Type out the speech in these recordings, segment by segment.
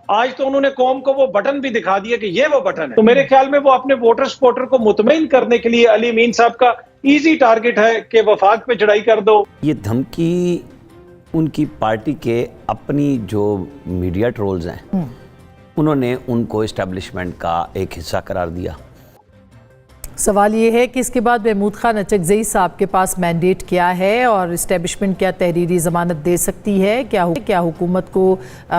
آج تو انہوں نے قوم کو وہ بٹن بھی دکھا دیا کہ یہ وہ بٹن ہے. تو میرے خیال میں وہ اپنے ووٹر سپورٹر کو مطمئن کرنے کے لیے علی امین صاحب کا ایزی ٹارگٹ ہے کہ وفاق پہ چڑھائی کر دو. یہ دھمکی ان کی پارٹی کے اپنی جو میڈیا ٹرولز ہیں انہوں نے ان کو اسٹیبلشمنٹ کا ایک حصہ قرار دیا. سوال یہ ہے کہ اس کے بعد محمود خان اچکزئی صاحب کے پاس مینڈیٹ کیا ہے اور اسٹیبلشمنٹ کیا تحریری ضمانت دے سکتی ہے؟ کیا حکومت کو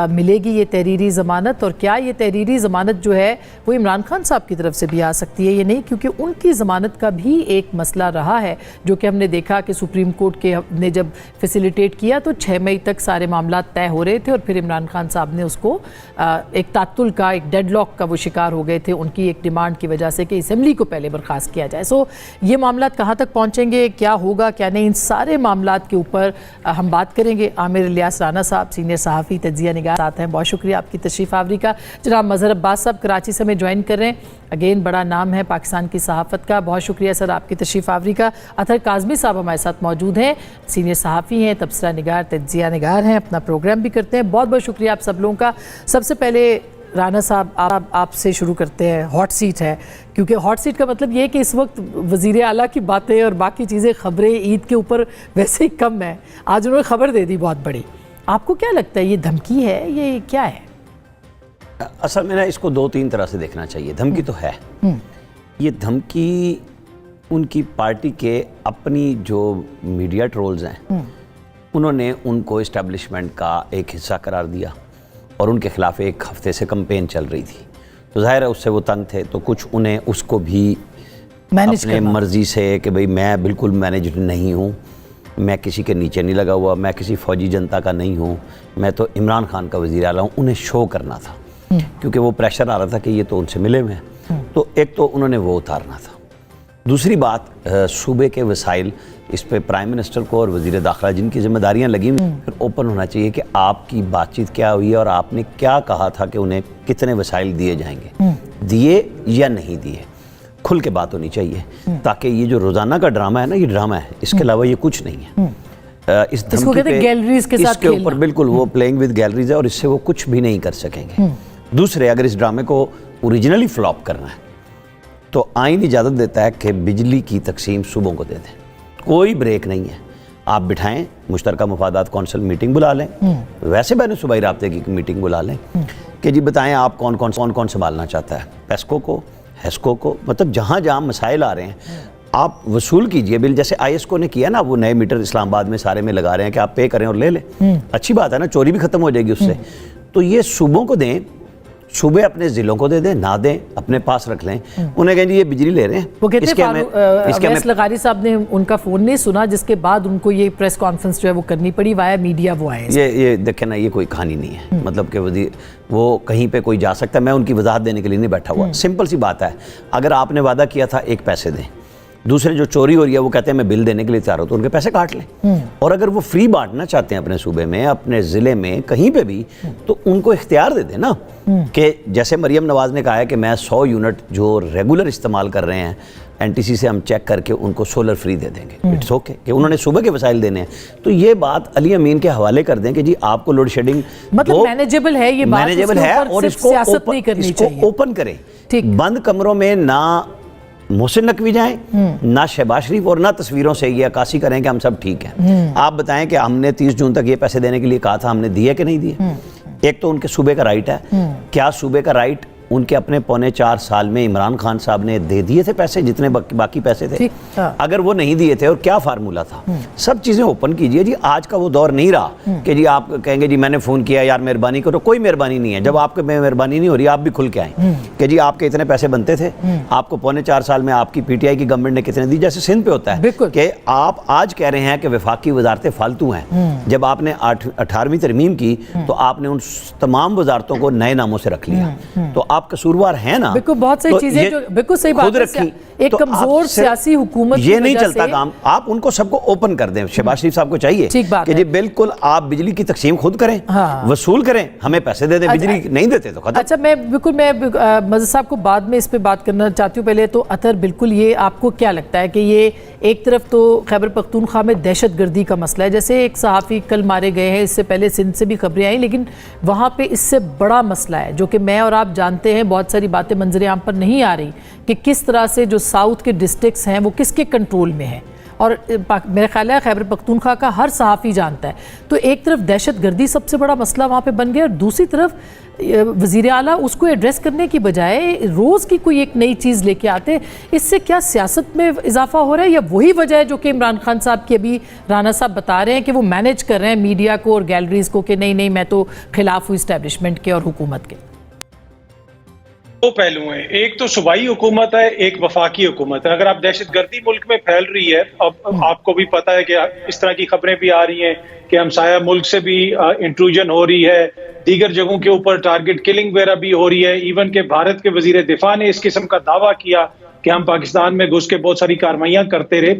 ملے گی یہ تحریری ضمانت؟ اور کیا یہ تحریری ضمانت جو ہے وہ عمران خان صاحب کی طرف سے بھی آ سکتی ہے یا نہیں؟ کیونکہ ان کی ضمانت کا بھی ایک مسئلہ رہا ہے جو کہ ہم نے دیکھا کہ سپریم کورٹ کے نے جب فیسیلیٹیٹ کیا تو 6 مئی تک سارے معاملات طے ہو رہے تھے اور پھر عمران خان صاحب نے اس کو ایک تعطل کا، ایک ڈیڈ لاک کا وہ شکار ہو گئے تھے ان کی ایک ڈیمانڈ کی وجہ سے کہ اسمبلی کو پہلے خاص کیا جائے. یہ معاملات کہاں تک پہنچیں گے، کیا ہوگا کیا نہیں، ان سارے معاملات کے اوپر ہم بات کریں گے. عامر الیاس رانا صاحب سینئر صحافی، تجزیہ نگار ساتھ ہیں. بہت شکریہ آپ کی تشریف آوری کا. جناب مظہر عباس صاحب کراچی سے ہمیں جوائن کر رہے ہیں، اگین بڑا نام ہے پاکستان کی صحافت کا. بہت شکریہ سر آپ کی تشریف آوری کا. اطہر کاظمی صاحب ہمارے ساتھ موجود ہیں، سینئر صحافی ہیں، تبصرہ نگار، تجزیہ نگار ہیں، اپنا پروگرام بھی کرتے ہیں. بہت بہت شکریہ آپ سب لوگوں کا. سب سے پہلے رانا صاحب آپ سے شروع کرتے ہیں. ہاٹ سیٹ ہے، کیونکہ ہاٹ سیٹ کا مطلب یہ ہے کہ اس وقت وزیر اعلیٰ کی باتیں اور باقی چیزیں، خبریں عید کے اوپر ویسے ہی کم ہیں. آج انہوں نے خبر دے دی بہت بڑی. آپ کو کیا لگتا ہے یہ دھمکی ہے، یہ کیا ہے؟ اصل میں اس کو 2-3 طرح سے دیکھنا چاہیے. دھمکی تو ہے، یہ دھمکی ان کی پارٹی کے اپنی جو میڈیا ٹرولز ہیں انہوں نے ان کو اسٹیبلشمنٹ کا ایک حصہ قرار دیا اور ان کے خلاف 1 ہفتے سے کمپین چل رہی تھی. تو ظاہر ہے اس سے وہ تنگ تھے، تو کچھ انہیں اس کو بھی اپنے مرضی سے کہ بھئی میں بالکل مینیجڈ نہیں ہوں، میں کسی کے نیچے نہیں لگا ہوا، میں کسی فوجی جنتا کا نہیں ہوں، میں تو عمران خان کا وزیر اعلیٰ ہوں، انہیں شو کرنا تھا کیونکہ وہ پریشر آ رہا تھا کہ یہ تو ان سے ملے ہوئے ہیں. تو ایک تو انہوں نے وہ اتارنا تھا. دوسری بات، صوبے کے وسائل، اس پہ پرائم منسٹر کو اور وزیر داخلہ جن کی ذمہ داریاں لگی ہوئی، پھر اوپن ہونا چاہیے کہ آپ کی بات چیت کیا ہوئی ہے اور آپ نے کیا کہا تھا کہ انہیں کتنے وسائل دیے جائیں گے، دیے یا نہیں دیے. کھل کے بات ہونی چاہیے تاکہ یہ جو روزانہ کا ڈرامہ ہے نا، یہ ڈرامہ ہے، اس کے علاوہ یہ کچھ نہیں ہے. اس دھمکی پہ اس کے اوپر بالکل وہ پلینگ ود گیلریز ہے اور اس سے وہ کچھ بھی نہیں کر سکیں گے. دوسرے، اگر اس ڈرامے کو اوریجنلی فلاپ کرنا ہے تو آئین اجازت دیتا ہے کہ بجلی کی تقسیم صوبوں کو دے دیں، کوئی بریک نہیں ہے. آپ بٹھائیں، مشترکہ مفادات کونسل میٹنگ بلا لیں، ویسے بین صوبائی رابطے کی میٹنگ بلا لیں کہ جی بتائیں آپ کون سنبھالنا چاہتا ہے، پیسکو کو، ہیسکو کو، مطلب جہاں جہاں مسائل آ رہے ہیں آپ وصول کیجئے بل. جیسے آئی ایس کو نے کیا نا، وہ نئے میٹر اسلام آباد میں سارے میں لگا رہے ہیں کہ آپ پے کریں اور لے لیں. اچھی بات ہے نا، چوری بھی ختم ہو جائے گی اس سے. تو یہ صوبوں کو دیں، صوبے اپنے ضلعوں کو دے دیں، نہ دیں اپنے پاس رکھ لیں. انہیں کہیں جی یہ بجلی لے رہے ہیں. وہ کہتے ہیں اویس لغاری صاحب نے ان کا فون نہیں سنا، جس کے بعد ان کو یہ پریس کانفرنس جو ہے وہ کرنی پڑی، وایا میڈیا وہ آئے. یہ دیکھیں نا، یہ کوئی کہانی نہیں ہے. مطلب کہ وہ کہیں پہ کوئی جا سکتا ہے، میں ان کی وضاحت دینے کے لیے نہیں بیٹھا ہوا. سمپل سی بات ہے، اگر آپ نے وعدہ کیا تھا 1 پیسے دیں، دوسرے جو چوری ہو رہی ہے وہ کہتے ہیں میں بل دینے کے لیے تیار ہوں، تو ان کے پیسے کاٹ لیں. اور اگر وہ فری بانٹنا چاہتے ہیں اپنے صوبے میں، اپنے ضلع میں، کہیں پہ بھی، تو ان کو اختیار دے دیں نا کہ جیسے مریم نواز نے کہا ہے کہ میں 100 یونٹ جو ریگولر استعمال کر رہے ہیں این ٹی سی سے ہم چیک کر کے ان کو سولر فری دے دیں گے. اٹس اوکے کہ انہوں نے صوبے کے وسائل دینے ہیں. تو یہ بات علی امین کے حوالے کر دیں کہ جی آپ کو لوڈ شیڈنگ مطلب مینیجبل ہے، یہ بات مینیجبل ہے اور اس کو اوپن کریں. بند کمروں میں نہ محسن نقوی جائیں، نہ شہباز شریف، اور نہ تصویروں سے یہ عکاسی کریں کہ ہم سب ٹھیک ہیں. آپ بتائیں کہ ہم نے 30 جون تک یہ پیسے دینے کے لیے کہا تھا، ہم نے دیے کہ نہیں دیے. ایک تو ان کے صوبے کا رائٹ ہے. کیا صوبے کا رائٹ ان کے اپنے 3.25 سال میں عمران خان صاحب نے دے دیے تھے پیسے جتنے باقی پیسے تھے؟ اگر وہ نہیں دیے تھے اور کیا فارمولا تھا؟ سب چیزیں اوپن کیجئے. جی آج کا وہ دور نہیں رہا کہ جی آپ کہیں گے جی میں نے فون کیا یار مہربانی کرو. کوئی مہربانی نہیں ہے. جب آپ کے میں مہربانی نہیں ہو رہی، آپ بھی کھل کے آئیں کہ جی آپ کے اتنے پیسے بنتے تھے، آپ کو 3.25 سال میں آپ کی پی ٹی آئی کی گورنمنٹ نے کتنے دی. جیسے سندھ پہ ہوتا ہے کہ آپ آج کہہ رہے ہیں کہ وفاقی وزارتیں فالتو ہیں. جب آپ نے 18ویں ترمیم کی تو آپ نے ان تمام وزارتوں کو نئے ناموں سے رکھ لیا. تو آپ قصوروار ہیں نا، بالکل بہت سی چیزیں جو بالکل صحیح بات ہے، ایک کمزور سیاسی حکومت یہ نہیں چلتا کام، آپ ان کو سب کو اوپن کر دیں۔ شہباز شریف صاحب کو چاہیے کہ جی بالکل آپ بجلی کی تقسیم خود کریں، وصول کریں، ہمیں پیسے دے دیں، بجلی نہیں دیتے تو ختم۔ اچھا، میں مزید صاحب کو بعد میں اس پہ بات کرنا چاہتی ہوں، پہلے تو اطہر بالکل یہ آپ کو کیا لگتا ہے کہ یہ ایک طرف تو خیبر پختونخوا میں دہشت گردی کا مسئلہ ہے، جیسے ایک صحافی کل مارے گئے ہیں، اس سے پہلے سندھ سے بھی خبریں آئیں، لیکن وہاں پہ اس سے بڑا مسئلہ ہے جو کہ میں اور آپ جانتے ہیں، بہت ساری باتیں منظر عام پر نہیں آ رہی کہ کس طرح سے جو ساؤتھ کے ڈسٹرکٹس ہیں وہ کس کے کنٹرول میں ہیں، اور میرا خیال ہے خیبر پختونخوا کا ہر صحافی جانتا ہے۔ تو ایک طرف دہشت گردی سب سے بڑا مسئلہ وہاں پہ بن گیا، اور دوسری طرف وزیر اعلیٰ اس کو ایڈریس کرنے کی بجائے روز کی کوئی ایک نئی چیز لے کے آتے، اس سے کیا سیاست میں اضافہ ہو رہا ہے، یا وہی وجہ ہے جو کہ عمران خان صاحب کی ابھی رانا صاحب بتا رہے ہیں کہ وہ مینیج کر رہے ہیں میڈیا کو اور گیلریز کو کہ نہیں میں تو خلاف ہوں اسٹیبلشمنٹ کے اور حکومت کے؟ دو پہلو ہیں، ایک تو صوبائی حکومت ہے، ایک وفاقی حکومت ہے۔ اگر آپ دہشت گردی ملک میں پھیل رہی ہے، اب آپ کو بھی پتا ہے کہ اس طرح کی خبریں بھی آ رہی ہیں کہ ہمسایہ ملک سے بھی انٹروژن ہو رہی ہے، دیگر جگہوں کے اوپر ٹارگٹ کلنگ وغیرہ بھی ہو رہی ہے، ایون کہ بھارت کے وزیر دفاع نے اس قسم کا دعویٰ کیا کہ ہم پاکستان میں گھس کے بہت ساری کارروائیاں کرتے رہے۔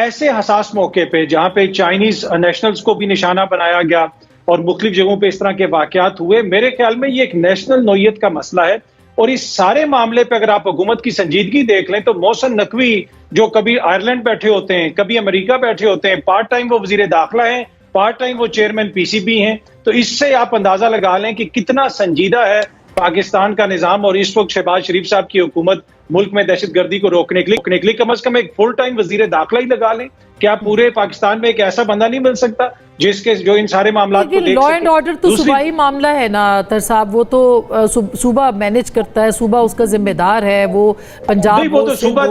ایسے حساس موقع پہ جہاں پہ چائنیز نیشنلز کو بھی نشانہ بنایا گیا اور مختلف جگہوں پہ اس طرح کے واقعات ہوئے، میرے خیال میں یہ ایک نیشنل نوعیت کا مسئلہ ہے، اور اس سارے معاملے پہ اگر آپ حکومت کی سنجیدگی دیکھ لیں تو محسن نقوی جو کبھی آئرلینڈ بیٹھے ہوتے ہیں، کبھی امریکہ بیٹھے ہوتے ہیں، پارٹ ٹائم وہ وزیر داخلہ ہیں، پارٹ ٹائم وہ چیئرمین پی سی بی ہیں، تو اس سے آپ اندازہ لگا لیں کہ کتنا سنجیدہ ہے پاکستان کا نظام، اور اس وقت شہباز شریف صاحب کی حکومت ملک میں دہشت گردی کو روکنے کے لیے کم از کم ایک فل ٹائم وزیر داخلہ ہی لگا لیں۔ کیا پورے پاکستان میں ایک ایسا بندہ نہیں بن سکتا جس کے جو ان سارے معاملات کو دیکھ لا اینڈ آرڈر تو صوبائی معاملہ ہے نا اطہر صاحب، وہ تو صوبہ مینیج کرتا ہے، صوبہ اس کا ذمہ دار ہے، وہ پنجاب وہ تو صوبہ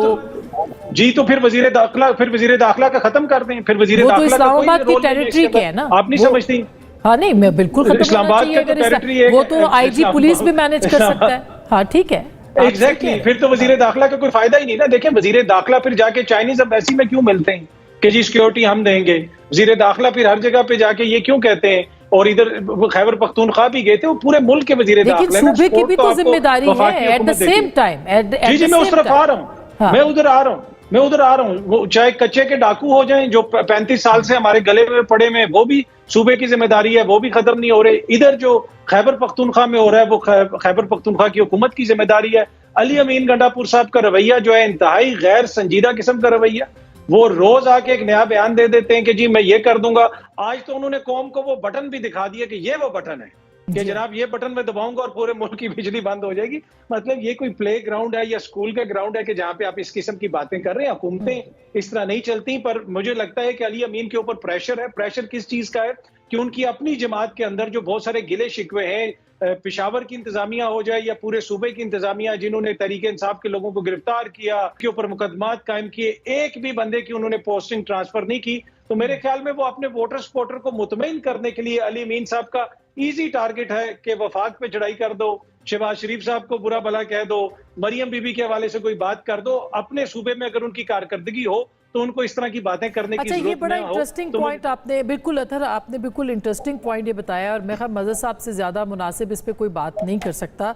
جی، تو پھر وزیر داخلہ کا ختم کر دیں، پھر وزیر داخلہ وہ تو اسلام آباد کی ٹیریٹری کے ہے نا، آپ نہیں سمجھتی؟ ہاں نہیں، میں بالکل ختم ہونا چاہیے، وہ تو آئی جی پولیس بھی مینیج کر سکتا ہے۔ ہاں ٹھیک ہے، ایگزیکٹلی، پھر تو وزیر داخلہ کا کوئی فائدہ ہی نہیں نا۔ دیکھیں وزیر داخلہ پھر جا کے چائنیز ایمبیسی میں کیوں ملتے ہیں کہ جی سیکیورٹی ہم دیں گے، وزیر داخلہ پھر ہر جگہ پہ جا کے یہ کیوں کہتے ہیں، اور ادھر خیبر پختونخوا بھی گئے تھے، وہ پورے ملک کے وزیر داخلہ، لیکن صوبے کی بھی تو ذمہ داری ہے ایٹ دا سیم ٹائم۔ جی جی، میں اس طرف آ رہا ہوں، میں ادھر آ رہا ہوں، چاہے کچے کے ڈاکو ہو جائیں جو 35 سال سے ہمارے گلے میں پڑے میں، وہ بھی صوبے کی ذمہ داری ہے، وہ بھی ختم نہیں ہو رہے۔ ادھر جو خیبر پختونخوا میں ہو رہا ہے وہ خیبر پختونخوا کی حکومت کی ذمہ داری ہے۔ علی امین گنڈا پور صاحب کا رویہ جو ہے انتہائی غیر سنجیدہ قسم کا رویہ، وہ روز آ کے ایک نیا بیان دے دیتے ہیں کہ جی میں یہ کر دوں گا۔ آج تو انہوں نے قوم کو وہ بٹن بھی دکھا دیا کہ یہ وہ بٹن ہے کہ جناب یہ بٹن میں دباؤں گا اور پورے ملک کی بجلی بند ہو جائے گی۔ مطلب یہ کوئی پلے گراؤنڈ ہے یا اسکول کا گراؤنڈ ہے کہ جہاں پہ آپ اس قسم کی باتیں کر رہے ہیں؟ حکومتیں اس طرح نہیں چلتی۔ پر مجھے لگتا ہے کہ علی امین کے اوپر پریشر ہے۔ پریشر کس چیز کا ہے کہ ان کی اپنی جماعت کے اندر جو بہت سارے گلے شکوے ہیں، پشاور کی انتظامیہ ہو جائے یا پورے صوبے کی انتظامیہ جنہوں نے تحریک انصاف کے لوگوں کو گرفتار کیا، کے اوپر مقدمات قائم کیے، ایک بھی بندے کی انہوں نے پوسٹنگ ٹرانسفر نہیں کی، تو میرے خیال میں وہ اپنے ووٹر سپورٹر کو مطمئن کرنے کے لیے علی امین صاحب کا ایزی ٹارگٹ ہے کہ وفاق پہ چڑھائی کر دو، شہباز شریف صاحب کو برا بھلا کہہ دو، مریم بی بی کے حوالے سے کوئی بات کر دو۔ اپنے صوبے میں اگر ان کی کارکردگی ہو تو ان کو اس طرح کی باتیں کرنے کی ضرورت نہ ہو۔ یہ بڑا انٹرسٹنگ پوائنٹ آپ نے بالکل اطہر، آپ نے بالکل انٹرسٹنگ پوائنٹ یہ بتایا، اور میں خیال مزہ صاحب سے زیادہ مناسب اس پہ کوئی بات نہیں کر سکتا۔